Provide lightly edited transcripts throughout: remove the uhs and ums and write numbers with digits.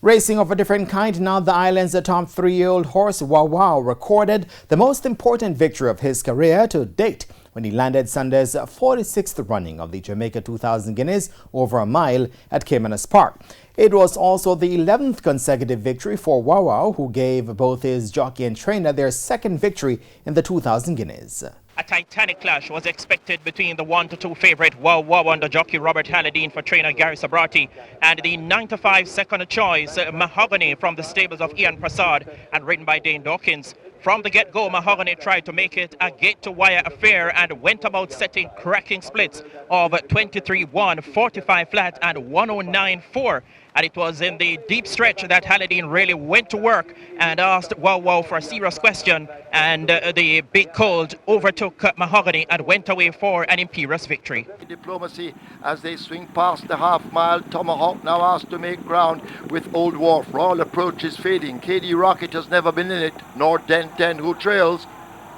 Racing of a different kind now, the island's top 3-year-old horse Wow Wow recorded the most important victory of his career to date when he landed Sunday's 46th running of the Jamaica 2000 Guineas over a mile at Guineas Park. It was also the 11th consecutive victory for Wow Wow, who gave both his jockey and trainer their second victory in the 2000 Guineas. A titanic clash was expected between the 1-2 favorite Wow Wow under jockey Robert Halladine for trainer Gary Sabrati and the 9-5 second choice Mahogany from the stables of Ian Prasad and ridden by Dane Dawkins. From the get-go, Mahogany tried to make it a gate-to-wire affair and went about setting cracking splits of 23-1, 45 flat and 109-4. And it was in the deep stretch that Halladine really went to work and asked Wow Wow for a serious question, and the big colt overtook Mahogany and went away for an imperious victory. Diplomacy as they swing past the half-mile. Tomahawk now asked to make ground with Old Wharf. Royal approach is fading. KD Rocket has never been in it, nor Den 10, who trails.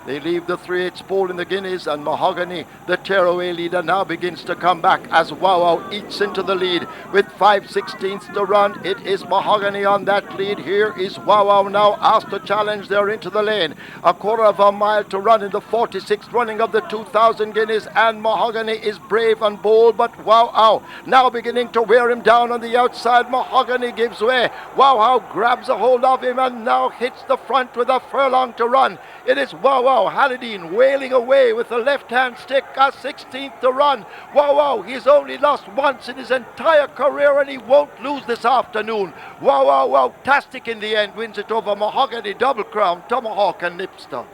They leave the 3/8 pole in the Guineas, and Mahogany, the tearaway leader, now begins to come back as Wow Wow eats into the lead with 5/16 to run. It is Mahogany on that lead. Here is Wow Wow now asked to challenge. They're into the lane. A quarter of a mile to run in the 46th running of the 2000 Guineas, and Mahogany is brave and bold, but Wow Wow now beginning to wear him down on the outside. Mahogany gives way. Wow Wow grabs a hold of him and now hits the front with a furlong to run. It is Wow Wow, Halladine wailing away with the left-hand stick, a 16th to run. Wow Wow, he's only lost once in his entire career and he won't lose this afternoon. Wow Wow, wow-tastic in the end, wins it over Mahogany, Double Crown, Tomahawk and Nipster.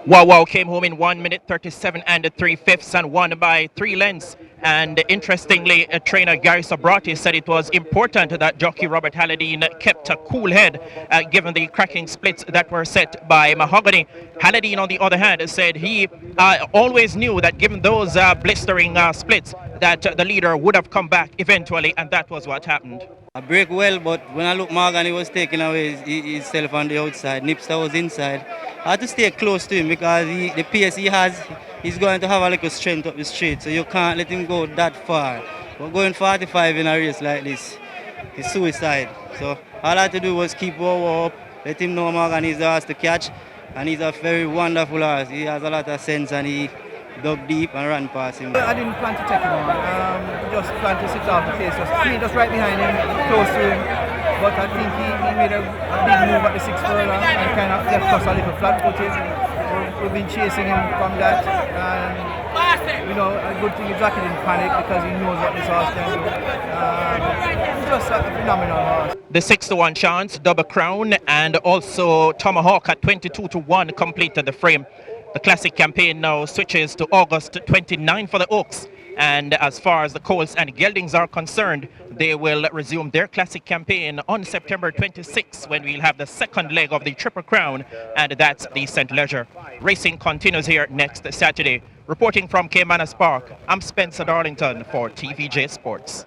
Wow Wow came home in 1 minute 37 and 3/5 and won by 3 lengths. And interestingly, trainer Gary Sabrati said it was important that jockey Robert Halladine kept a cool head given the cracking splits that were set by Mahogany. Halladine, on the other hand, said he always knew that given those blistering splits that the leader would have come back eventually, and that was what happened. I break well, but when I look, Mahogany was taking away himself on the outside. Nipster was inside. I had to stay close to him because the pace he has, he's going to have a little strength up the straight, so you can't let him go that far. But going 45 in a race like this is suicide. So all I had to do was keep Wow up, let him know Mahogany is the horse to catch, and he's a very wonderful horse. He has a lot of sense and he dug deep and ran past him. I didn't plan to take him on, just plan to sit off the pace, just right behind him, close to him. But I think he made a big move at the 6th furlong and kind of left us a little flat-footed. We've been chasing him from that, and you know, a good thing is Jackie didn't panic because he knows what this horse can do. He's just a phenomenal horse. The 6-1 chance, Double Crown, and also Tomahawk at 22-1 completed the frame. The classic campaign now switches to August 29 for the Oaks. And as far as the Colts and Geldings are concerned, they will resume their classic campaign on September 26 when we'll have the second leg of the Triple Crown, and that's the St. Leger. Racing continues here next Saturday. Reporting from Guineas Park, I'm Spencer Darlington for TVJ Sports.